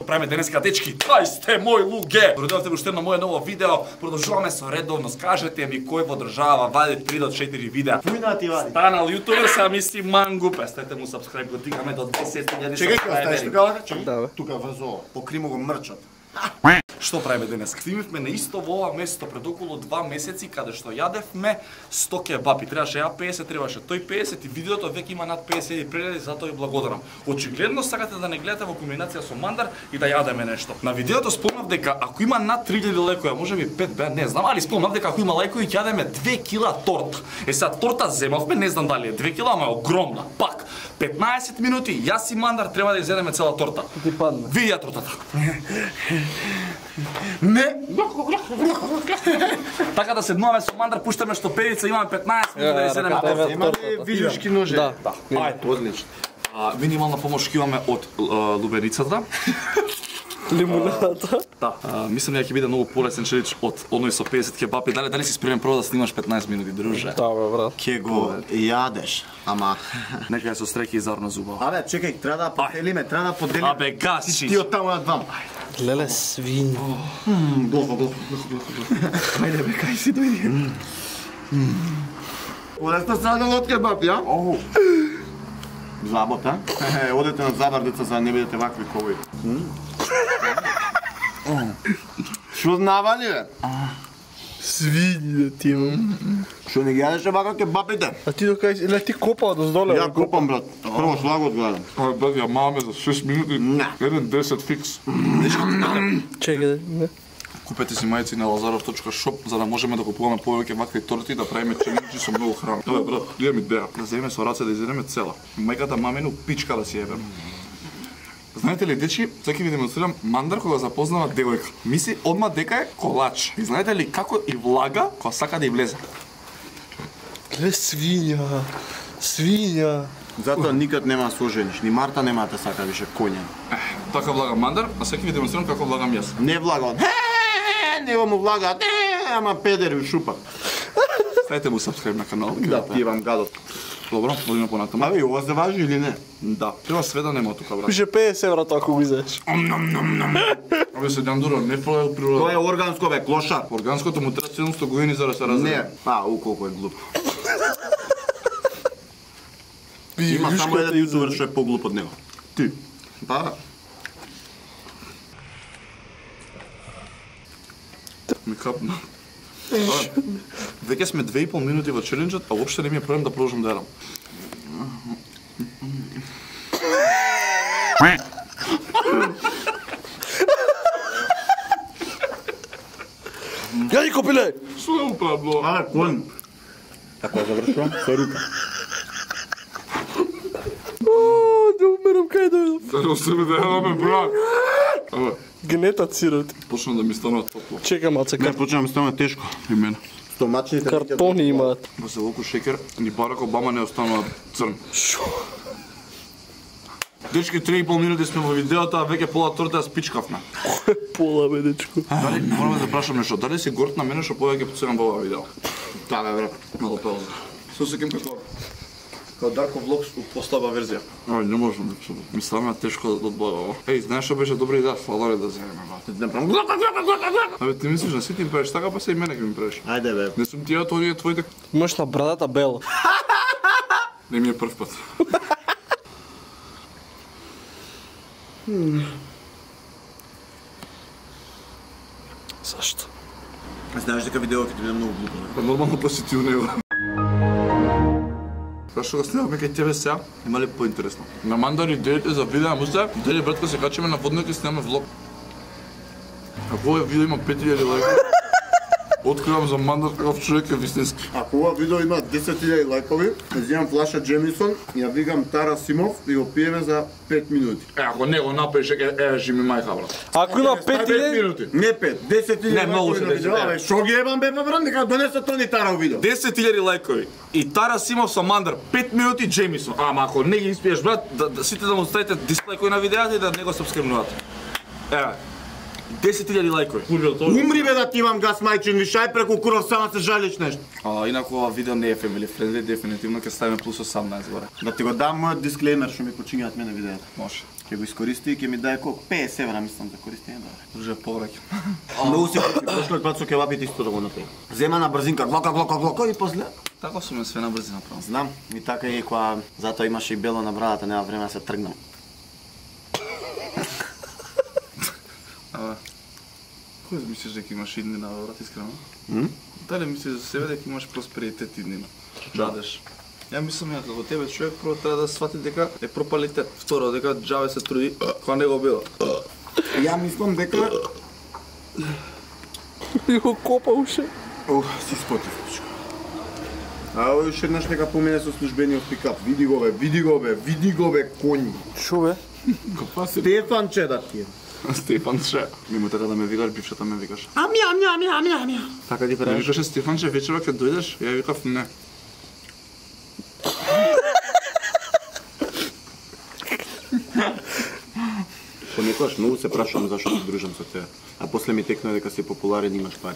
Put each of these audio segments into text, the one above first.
Правиме денеска, дечки, кај сте мои луѓе? Добре уште на моје ново видео. Продолжуваме со редовно. Скажете ми кој во држава вади 3 до 4 видеа. Пујна ти вади. Станал јутубер са мисли мангу, пестете му сабскрајб, го тикаме до 10.000 Чекај, оставиш тука лака, чекај. Да, бе. Тука врзо, покримо го мрчат. Што правиме денес? Снимивме на исто во ова место пред околу 2 месеци, каде што јадевме 100 кебапи. Требаше ја 50, требаше тој 50 и видеото веќе има над 50 прегледи, затоа ви благодарам. Очигледно сакате да не гледате во комбинација со мандар и да јадеме нешто. На видеото спомнав дека ако има над 3000 лајкови, може би 5 бе, не знам, али спомнав дека ако има лајкови ќе јадеме 2 кила торта. Сега торта земавме, не знам дали е 2 кила, ама е огромна. Пак 15 минути, јас и мандар треба да изедеме цела торта. Ти падна. Ви ја тортата. Не. Така да седнуваме со мандар, пуштаме штоперица, имаме 15 минути да изедеме торта. Има ли вилјушки ноже? Да. Ајде, одлично. Минимална помош ќе имаме од лубеницата. Лимонадата. Да. Мислам дека ќе биде многу полесен челендж од оној со 50 кебапи. Дали си спремен прво да снимаш 15 минути, друже? Да, бе, брат. Ке го јадеш, ама... Нека ја со стреки и зарно зуба. Абе, чекај, треба да поделиме, треба да поделиме. Абе, гасиш. Ти од таму на двам. Леле, свин. Глохо. Ајде бе, кај си дојди. Одесте сада од кебапи, а? Забот, а? Одете на забар, деца, за да не бидете вакви ковои. Шо знавали, бе? Свини да ти имам. Шо не ги јадеше вака кебапите? А ти докај си, ти копа доздоле. Ја копам, брат. Прво слагот гледам. Ај, брат, ја маме за 6 минути. Не. 1.10 фикс. Чекай, не. Купете си мајци на lazarov.shop за да можеме да купуваме повеќе вакви торти да правиме челенџи со многу храна. Добре, брат, имам идеја. Да земеме со раце да изедеме цела. Мајката мамину пичка да си ебем. Знаете ли, дечи, сега ќе ви демонстрирам мандар кога запознава девојка. Мисли одма дека е колач. И знаете ли како и влага кога сака да и влезе? Ле, свиња. Свиња. Затоа никад нема сложениш, ни Марта нема да сака више коња. Така влага мандар, а сега ќе ви демонстрирам како влагам јас. Не влага, него му влага, ама педер ви шупа. Ставете му сабскрајб на каналот. Да, пивам гадот. Добро, одиме понатаму. Абе, ова се важи или не? Да, треба све да нема тука, брат. Пише 50 евра ако го изеш. Абе се дандуро, не флоел природа. Тоа е органско, бе, клошар. Органското му треба 700 години за да се развие. Не, колко е глуп. Има само еден јутубер што е поглуп од него. Ти. Да. Ми капна. Веќе сме 2,5 минути во челенџот, а воопште не ми е проблем да продолжам да јадам. Јади копиле! Што е управло? Абе, кон. Ако завршувам, со рука. Да умерам, кај дојдов? Да себе да јадаме, брат. Абе, Гнетат сироти. почна да ми станува топло. Чекай, маце, Не, почнам да ставаме тешко. И мене. Стомачните... картони имаат. Во селоку шекер, ни Барак Обама не останува црн. Шо? Дечки, 3,5 минути сме во видеото, а веќе пола торта ја спичкавме. Пола, бе, дечко. Дали, мораме да прашам нешто, дали си горд на мене што повеќе потсегам во ова видео? Да, бе, брат. Мало пауза. Со секем како? Као Дарко Влогс у послаба верзија. Ај, не можам да чудам. Ми става тешко да одбава ово. Еј, знаеш што беше добра идеја? Фаларе да земеме, брат. Не правам глока. Абе, ти мислиш на сите им правиш така, па се и мене ќе ми правиш. Ајде, бе. Не сум тие, тоа е твоите... Имаш на брадата бела. Не ми е прв пат. Зашто? Знаеш дека видео ќе ти биде многу глупо. Па нормално посети у него. Па што го снимаме кај тебе сега, има ли поинтересно? На мандар идеите за видео, мусте, дали братка се качиме на водник и снимаме влог. Ако овој видео има 5000 лајкови, откривам за мандар каков човек е вистински. Ако ова видео има 10.000 лајкови, земам флаша Джемисон, ја викам Тара Симов и го пиеме за 5 минути. Ако не го направиш, жи ми мајка, брат. Ако има 5000... минути. Не 5, 10.000 Не, многу лајкови се на видео. 10, Абе, шо ги ебам бе, брат, нека донесе тони Тара у видео. 10.000 лајкови и Тара Симов со мандар 5 минути Джемисон. Ама ако не ги испиеш, брат, сите да му ставите дисплеј кој на видеото и да не го сабскрибнувате. Еве. 10.000 лајкови. Умри бе да ти имам газ мајчин, вишај преку куров сама се жалиш нешто. Инаку ова видео не е family friendly, дефинитивно ќе ставиме плюс 18 горе. Да ти го дам мојот дисклеймер што ми почињаат мене видеото. Може. Ќе го искористи и ќе ми даде колку? 50 евра мислам за користење да. Друже повеќе. Многу се прошлиот пат со кебабите исто да го направи. Зема на брзинка, глока и после. Така сум све на брзи направо. Знам, и така и кога затоа имаше и бело на брадата, нема време да се тргнам. Кој мислиш дека имаш идни на брат искрено? Дали мислиш за себе дека имаш просперитет иднина? Джадеш. Ја мислам ја како тебе човек прво треба да свати дека е пропалитет, второ дека џабе се труди кога не го било. Ја мислам дека И го копа уше. си спотив. А ово уште еднаш нека помене со службениот пикап. Види го бе, коњ. Шо бе? Стефанче да ти е. Стефанче. Мимо така да ме викаш, бившата ме викаш. Ами. Така ти правиш? Викаше Стефанче, вечера ќе дојдеш? Ја викав не. Понекогаш многу се прашувам зашто се дружам со тебе. А после ми текна дека си популарен и имаш пари.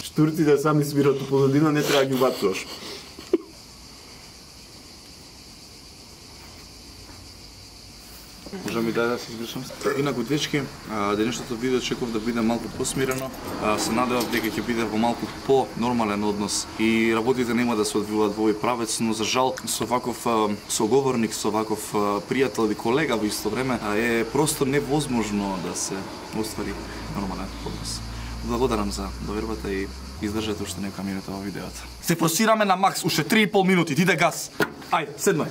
Штурците сами свират у позадина, не треба да ги убацуваш. Може ми да се извршам. Инаку дечки, денешното видео чекав да биде малку посмирено. Се надевав дека ќе биде во малку по-нормален однос и работите нема да се одвиваат во овој правец, но за жал со ваков соговорник, со ваков пријател и колега во исто време е просто невозможно да се оствари нормален однос. Благодарам за довербата и издржате уште нека минута во видеото. Се форсираме на макс, уште 3,5 минути, диде газ. Ајде, седмај.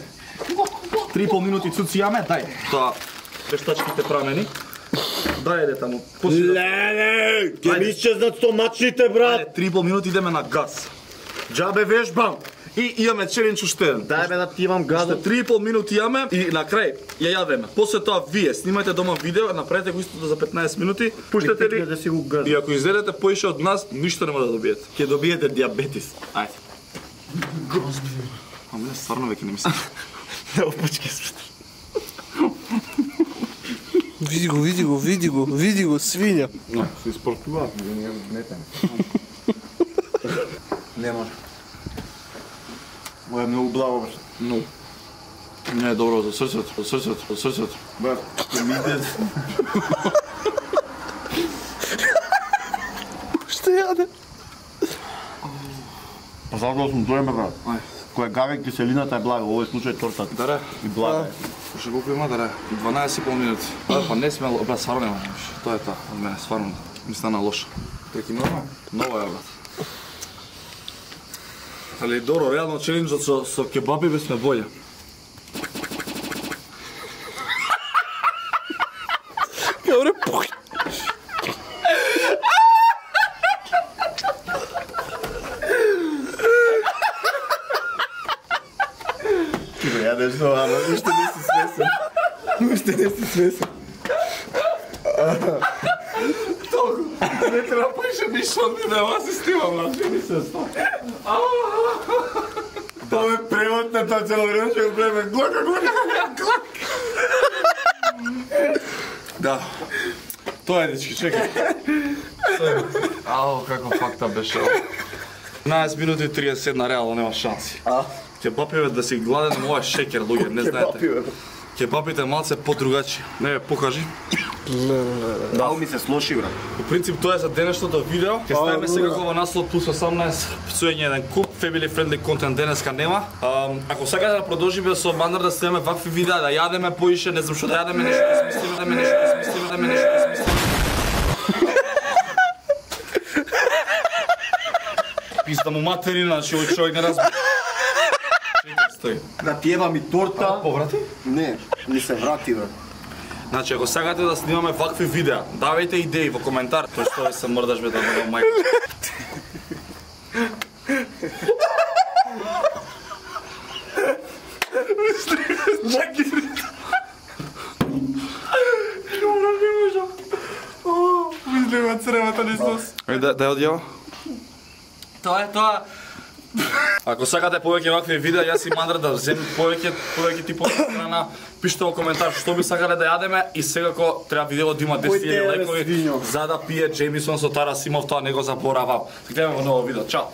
3,5 минути цуцијаме, дај. Тоа вештачките прамени. Дајде таму. Леле, ќе ми исчезнат стомачните, брат. Ајде, 3,5 минути идеме на газ. Джабе вежбам. И имаме челендж уште еден. Дај бе да ти имам газот. 3,5 минути имаме и на крај ја јадеме. После тоа вие снимајте дома видео, направете го истото за 15 минути, пуштете ли да си го газам. и ако изедете поише од нас, ништо нема да добиете. Ќе добиете диабетис. Ајде. Господи. Ама стварно веќе не мислам. Да опачки свет. Види го, свиња. Се испортуваат, не гнетен. Не може. Ова е многу благо, брат. Многу. Не е добро за срцето. Брат, ќе ми иде. Што јаде? Па загло сум дојме, брат. Кој е гаве киселината е блага, во овој случај тортата. Даре. И блага е. Уште колку има, даре? 12,5 минути. Па не смел, брат, стварно нема. Тоа е тоа, од мене, стварно. Ми стана лошо. Прекинуваме? Ново е, брат. Али добро, реално челенджот со кебаби бе сме боље. Каоре пух. Ти го јадеш тоа, ама уште не си свесен. Толку. Не треба поише ништо од мене, ама се снимам, брат. Не се ста. Тоа е превод на тоа цело време, ќе го правиме глока. Да. Тоа е, дечки, чекај. Ау, како факта беше. 15 минути и 31 реално нема шанси. Кебапиве да си гладен, ова е шекер, луѓе, не знаете. Кебапите малце по-другачи. Не, покажи. Да, ми се слоши, брат. По принцип тоа е за денешното видео. Ќе ставиме сега во наслов плюс 18 пцуење еден куп family friendly контент денеска нема. Ако сакате да продолжиме со манер да снимаме вакви видеа, да јадеме поише, не знам што да јадеме, нешто да смислиме, Пизда му материна, че овој човек не разбира. Стои. Да ти ева ми торта. Поврати? Не, не се врати, брат. Значи, ако сакате да снимаме вакви видеа, давајте идеи во коментар. Тој што се мрдаш бе да бъдам мајка. Мислима цревата низ нос. Ајде, дај одјава. Тоа е тоа. Ако сакате повеќе вакви видеа, јас и Мандра да земем повеќе типови храна, пишете во коментар што би сакале да јадеме и секако треба видео да има 10.000 лайкови за да пие Джеймисон со Тара Симов, тоа не го заборавам. Се гледаме во ново видео. Чао.